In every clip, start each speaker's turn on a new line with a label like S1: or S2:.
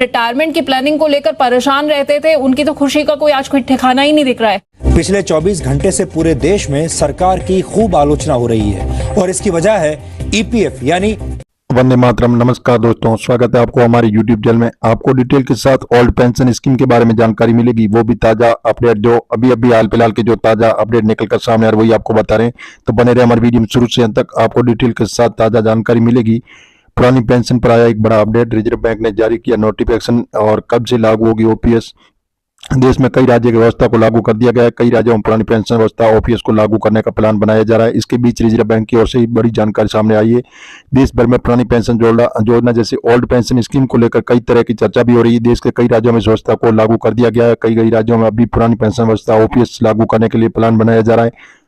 S1: Retirement की planning को लेकर परेशान रहते थे, उनकी तो खुशी का आज कोई ठिकाना ही नहीं दिख रहा है।
S2: पिछले 24 घंटे से पूरे देश में सरकार की खूब आलोचना हो रही है और इसकी वजह है ईपीएफ यानी
S3: वंदे मातरम। नमस्कार दोस्तों, स्वागत है आपको हमारे यूट्यूब चैनल में। आपको डिटेल के साथ ओल्ड पेंशन स्कीम के बारे में जानकारी मिलेगी, वो भी ताजा अपडेट, जो अभी हाल फिलहाल के जो ताजा अपडेट निकल कर सामने आ रहे वही आपको बता रहे हैं। तो बने रहे हमारे वीडियो में शुरू से अंत तक, आपको डिटेल के साथ ताजा जानकारी मिलेगी। पुरानी पेंशन पर आया एक बड़ा अपडेट, रिजर्व बैंक ने जारी किया नोटिफिकेशन और कब से लागू होगी ओपीएस। देश में कई राज्य की व्यवस्था को लागू कर दिया गया है। कई राज्यों में पुरानी पेंशन व्यवस्था ओपीएस को लागू करने का प्लान बनाया जा रहा है। इसके बीच रिजर्व बैंक की ओर से बड़ी जानकारी सामने आई है। देश भर में पुरानी पेंशन योजना जैसे ओल्ड पेंशन स्कीम को लेकर कई तरह की चर्चा भी हो रही है। देश के कई राज्यों में इस व्यवस्था को लागू कर दिया गया है। कई राज्यों में अभी पुरानी पेंशन व्यवस्था ओपीएस लागू करने के लिए प्लान बनाया जा रहा है।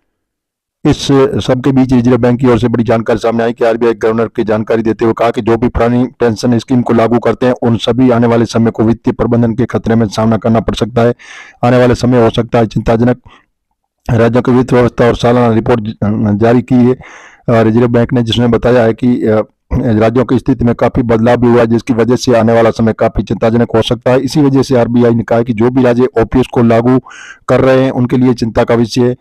S3: इस सबके बीच रिजर्व बैंक की ओर से बड़ी जानकारी सामने आई कि आरबीआई गवर्नर की जानकारी देते हुए कहा कि जो भी पुरानी पेंशन स्कीम को लागू करते हैं उन सभी आने वाले समय को वित्तीय प्रबंधन के खतरे में सामना करना पड़ सकता है। आने वाले समय हो सकता है चिंताजनक। राज्यों की वित्त व्यवस्था और सालाना रिपोर्ट जारी की है रिजर्व बैंक ने, जिसमें बताया है कि राज्यों की स्थिति में काफी बदलाव भी हुआ है, जिसकी वजह से आने वाला समय काफी चिंताजनक हो सकता है। इसी वजह से आरबीआई ने कहा है कि जो भी राज्य ओपीएस को लागू कर रहे हैं उनके लिए चिंता का विषय है।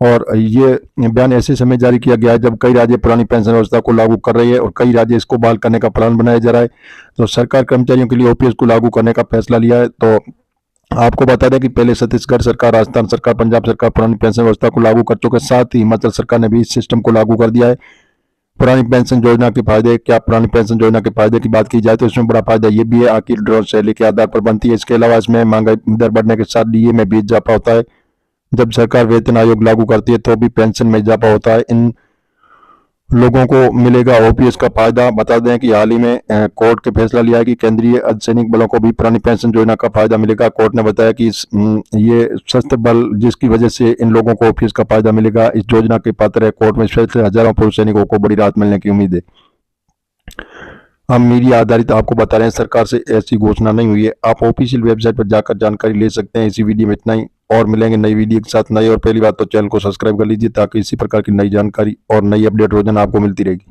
S3: और ये बयान ऐसे समय जारी किया गया है जब कई राज्य पुरानी पेंशन व्यवस्था को लागू कर रही है और कई राज्य इसको बहाल करने का प्लान बनाया जा रहा है। तो सरकार कर्मचारियों के लिए ओपीएस को लागू करने का फैसला लिया है। तो आपको बता दें कि पहले छत्तीसगढ़ सरकार, राजस्थान सरकार, पंजाब सरकार पुरानी पेंशन व्यवस्था को लागू कर चुके, साथ ही हिमाचल सरकार ने भी इस सिस्टम को लागू कर दिया है। पुरानी पेंशन योजना के फायदे क्या? पुरानी पेंशन योजना के फायदे की बात की जाए तो इसमें बड़ा फायदा ये भी है, आखिर ड्रॉ शैली के आधार पर बनती है। इसके अलावा इसमें महंगाई दर बढ़ने के साथ डीए में भी इजाफा होता है। जब सरकार वेतन आयोग लागू करती है तो भी पेंशन में इजाफा होता है। इन लोगों को मिलेगा ओपीएस का फायदा। बता दें कि हाल ही में कोर्ट के फैसला लिया है कि केंद्रीय अर्धसैनिक बलों को भी पुरानी पेंशन योजना का फायदा मिलेगा। कोर्ट ने बताया कि ये सशस्त्र बल जिसकी वजह से इन लोगों को ओपीएस का फायदा मिलेगा, इस योजना के पात्र है। कोर्ट में फैसले हजारों पुरुष सैनिकों को बड़ी राहत मिलने की उम्मीद है। हम मीडिया आधारित आपको बता रहे हैं, सरकार से ऐसी घोषणा नहीं हुई है। आप ऑफिशियल वेबसाइट पर जाकर जानकारी ले सकते हैं। इसी वीडियो में इतना ही, और मिलेंगे नई वीडियो के साथ। नई और पहली बात तो चैनल को सब्सक्राइब कर लीजिए ताकि इसी प्रकार की नई जानकारी और नई अपडेट रोजाना आपको मिलती रहेगी।